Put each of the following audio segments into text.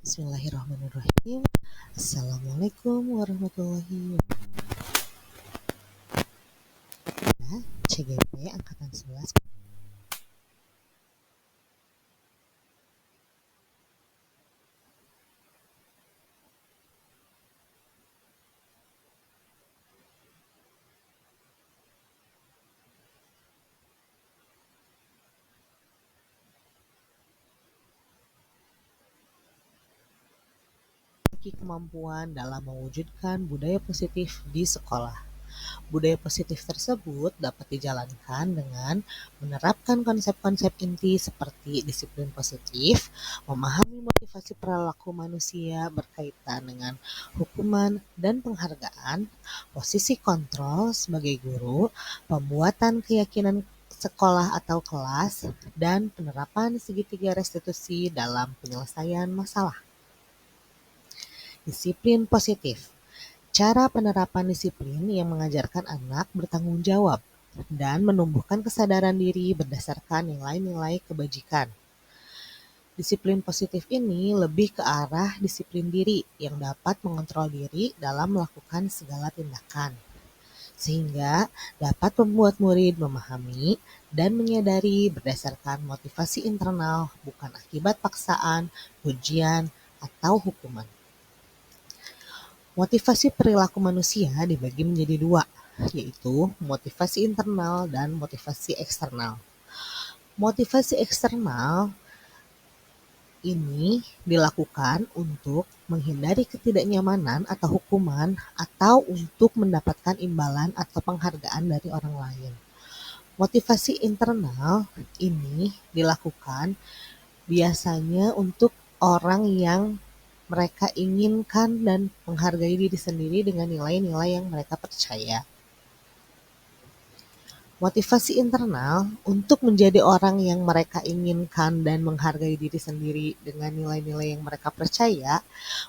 Bismillahirrahmanirrahim. Assalamualaikum warahmatullahi wabarakatuh. CGP Angkatan 11. Memiliki kemampuan dalam mewujudkan budaya positif di sekolah. Budaya positif tersebut dapat dijalankan dengan menerapkan konsep-konsep inti seperti disiplin positif, memahami motivasi perilaku manusia berkaitan dengan hukuman dan penghargaan, posisi kontrol sebagai guru, pembuatan keyakinan sekolah atau kelas, dan penerapan segitiga restitusi dalam penyelesaian masalah. Disiplin positif. Cara penerapan disiplin yang mengajarkan anak bertanggung jawab dan menumbuhkan kesadaran diri berdasarkan nilai-nilai kebajikan. Disiplin positif ini lebih ke arah disiplin diri yang dapat mengontrol diri dalam melakukan segala tindakan, sehingga dapat membuat murid memahami dan menyadari berdasarkan motivasi internal bukan akibat paksaan, ujian, atau hukuman. Motivasi perilaku manusia dibagi menjadi dua, yaitu motivasi internal dan motivasi eksternal. Motivasi eksternal ini dilakukan untuk menghindari ketidaknyamanan atau hukuman atau untuk mendapatkan imbalan atau penghargaan dari orang lain. Motivasi internal ini dilakukan biasanya untuk orang yang mereka inginkan dan menghargai diri sendiri dengan nilai-nilai yang mereka percaya. Motivasi internal untuk menjadi orang yang mereka inginkan dan menghargai diri sendiri dengan nilai-nilai yang mereka percaya,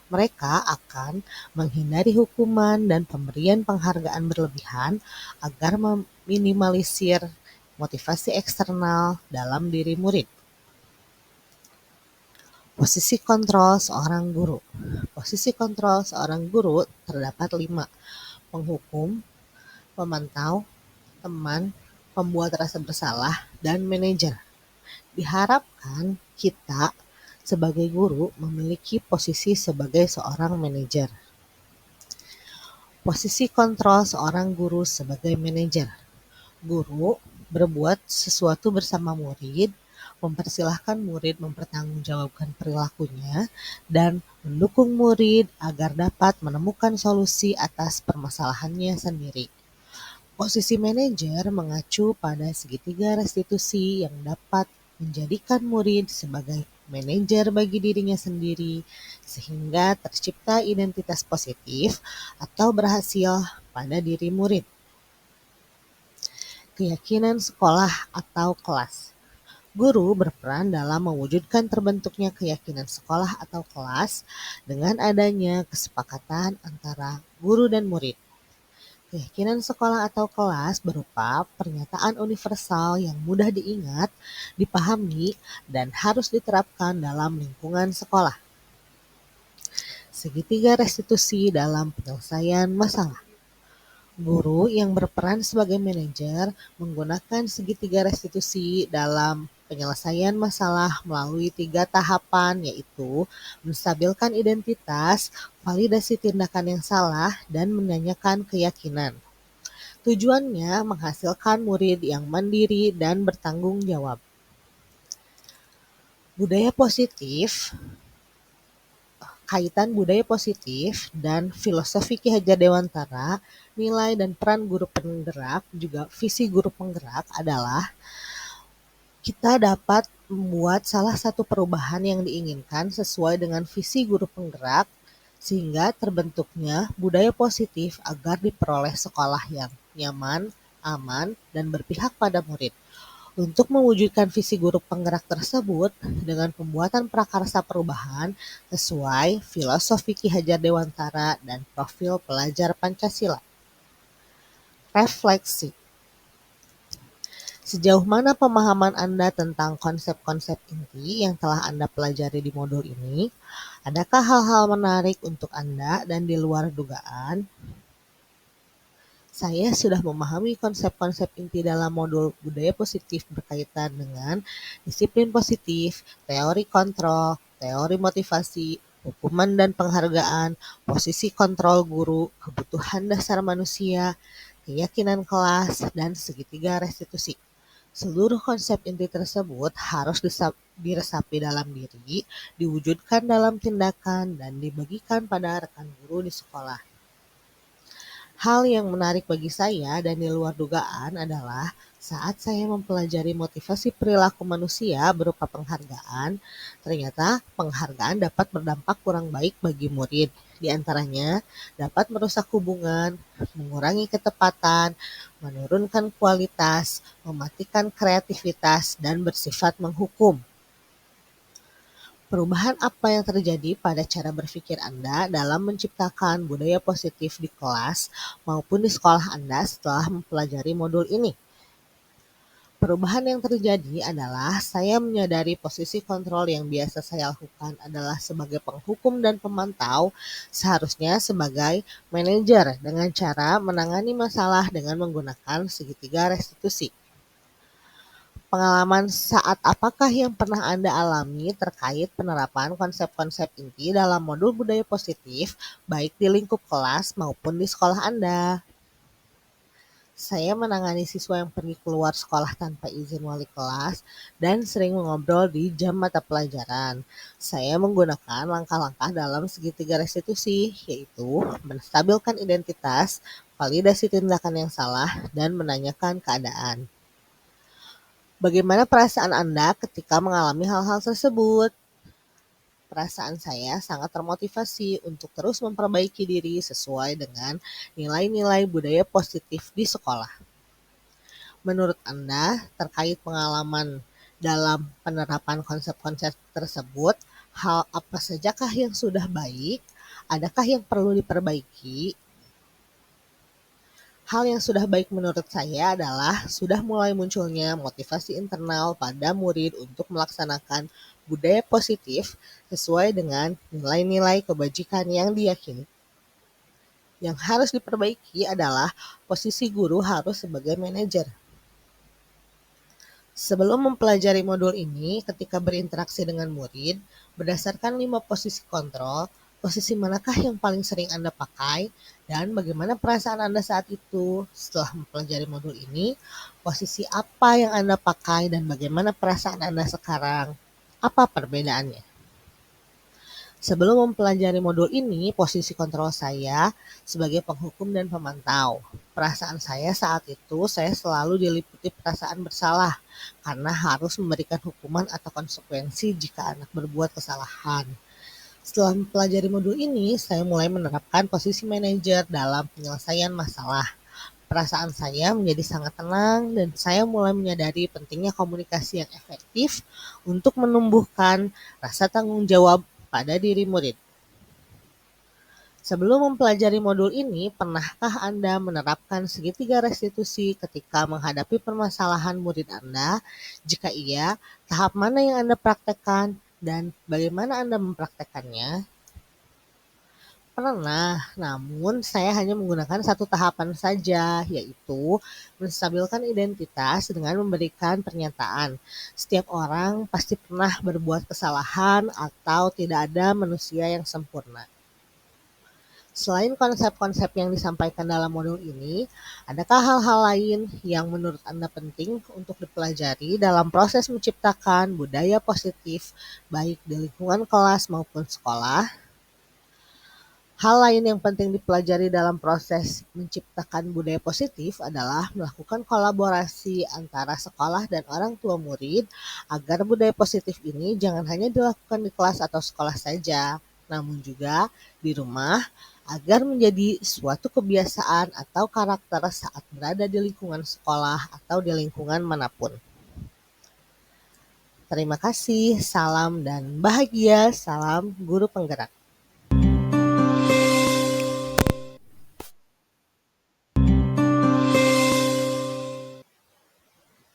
mereka akan menghindari hukuman dan pemberian penghargaan berlebihan agar meminimalisir motivasi eksternal dalam diri murid. Posisi kontrol seorang guru. Posisi kontrol seorang guru terdapat 5: penghukum, pemantau, teman, pembuat rasa bersalah, dan manajer. Diharapkan kita sebagai guru memiliki posisi sebagai seorang manajer. Posisi kontrol seorang guru sebagai manajer. Guru berbuat sesuatu bersama murid, mempersilahkan murid mempertanggungjawabkan perilakunya, dan mendukung murid agar dapat menemukan solusi atas permasalahannya sendiri. Posisi manajer mengacu pada segitiga restitusi yang dapat menjadikan murid sebagai manajer bagi dirinya sendiri, sehingga tercipta identitas positif atau berhasil pada diri murid. Keyakinan sekolah atau kelas. Guru berperan dalam mewujudkan terbentuknya keyakinan sekolah atau kelas dengan adanya kesepakatan antara guru dan murid. Keyakinan sekolah atau kelas berupa pernyataan universal yang mudah diingat, dipahami, dan harus diterapkan dalam lingkungan sekolah. Segitiga restitusi dalam penyelesaian masalah. Guru yang berperan sebagai manajer menggunakan segitiga restitusi dalam penyelesaian masalah melalui 3 tahapan, yaitu menstabilkan identitas, validasi tindakan yang salah, dan menanyakan keyakinan. Tujuannya menghasilkan murid yang mandiri dan bertanggung jawab. Budaya positif. Kaitan budaya positif dan filosofi Ki Hajar Dewantara, nilai dan peran guru penggerak, juga visi guru penggerak adalah kita dapat membuat salah satu perubahan yang diinginkan sesuai dengan visi guru penggerak sehingga terbentuknya budaya positif agar diperoleh sekolah yang nyaman, aman, dan berpihak pada murid. Untuk mewujudkan visi guru penggerak tersebut dengan pembuatan prakarsa perubahan sesuai filosofi Ki Hajar Dewantara dan profil pelajar Pancasila. Refleksi. Sejauh mana pemahaman Anda tentang konsep-konsep inti yang telah Anda pelajari di modul ini? Adakah hal-hal menarik untuk Anda dan di luar dugaan? Saya sudah memahami konsep-konsep inti dalam modul budaya positif berkaitan dengan disiplin positif, teori kontrol, teori motivasi, hukuman dan penghargaan, posisi kontrol guru, kebutuhan dasar manusia, keyakinan kelas, dan segitiga restitusi. Seluruh konsep inti tersebut harus diresapi dalam diri, diwujudkan dalam tindakan, dan dibagikan pada rekan guru di sekolah. Hal yang menarik bagi saya dan di luar dugaan adalah saat saya mempelajari motivasi perilaku manusia berupa penghargaan, ternyata penghargaan dapat berdampak kurang baik bagi murid. Di antaranya dapat merusak hubungan, mengurangi ketepatan, menurunkan kualitas, mematikan kreativitas, dan bersifat menghukum. Perubahan apa yang terjadi pada cara berpikir Anda dalam menciptakan budaya positif di kelas maupun di sekolah Anda setelah mempelajari modul ini? Perubahan yang terjadi adalah saya menyadari posisi kontrol yang biasa saya lakukan adalah sebagai penghukum dan pemantau, seharusnya sebagai manajer dengan cara menangani masalah dengan menggunakan segitiga restitusi. Pengalaman saat apakah yang pernah Anda alami terkait penerapan konsep-konsep inti dalam modul budaya positif, baik di lingkup kelas maupun di sekolah Anda? Saya menangani siswa yang pergi keluar sekolah tanpa izin wali kelas dan sering mengobrol di jam mata pelajaran. Saya menggunakan langkah-langkah dalam segitiga restitusi, yaitu menstabilkan identitas, validasi tindakan yang salah, dan menanyakan keadaan. Bagaimana perasaan Anda ketika mengalami hal-hal tersebut? Perasaan saya sangat termotivasi untuk terus memperbaiki diri sesuai dengan nilai-nilai budaya positif di sekolah. Menurut Anda, terkait pengalaman dalam penerapan konsep-konsep tersebut, hal apa sajakah yang sudah baik? Adakah yang perlu diperbaiki? Hal yang sudah baik menurut saya adalah sudah mulai munculnya motivasi internal pada murid untuk melaksanakan budaya positif sesuai dengan nilai-nilai kebajikan yang diyakini. Yang harus diperbaiki adalah posisi guru harus sebagai manajer. Sebelum mempelajari modul ini, ketika berinteraksi dengan murid, berdasarkan 5 posisi kontrol, posisi manakah yang paling sering Anda pakai, dan bagaimana perasaan Anda saat itu? Setelah mempelajari modul ini, posisi apa yang Anda pakai dan bagaimana perasaan Anda sekarang? Apa perbedaannya? Sebelum mempelajari modul ini, posisi kontrol saya sebagai penghukum dan pemantau. Perasaan saya saat itu, saya selalu diliputi perasaan bersalah karena harus memberikan hukuman atau konsekuensi jika anak berbuat kesalahan. Setelah mempelajari modul ini, saya mulai menerapkan posisi manajer dalam penyelesaian masalah. Perasaan saya menjadi sangat tenang dan saya mulai menyadari pentingnya komunikasi yang efektif untuk menumbuhkan rasa tanggung jawab pada diri murid. Sebelum mempelajari modul ini, pernahkah Anda menerapkan segitiga restitusi ketika menghadapi permasalahan murid Anda? Jika iya, tahap mana yang Anda praktekkan dan bagaimana Anda mempraktekannya? Pernah, namun saya hanya menggunakan satu tahapan saja, yaitu menstabilkan identitas dengan memberikan pernyataan. Setiap orang pasti pernah berbuat kesalahan atau tidak ada manusia yang sempurna. Selain konsep-konsep yang disampaikan dalam modul ini, adakah hal-hal lain yang menurut Anda penting untuk dipelajari dalam proses menciptakan budaya positif, baik di lingkungan kelas maupun sekolah? Hal lain yang penting dipelajari dalam proses menciptakan budaya positif adalah melakukan kolaborasi antara sekolah dan orang tua murid agar budaya positif ini jangan hanya dilakukan di kelas atau sekolah saja, namun juga di rumah agar menjadi suatu kebiasaan atau karakter saat berada di lingkungan sekolah atau di lingkungan manapun. Terima kasih, salam dan bahagia, salam guru penggerak.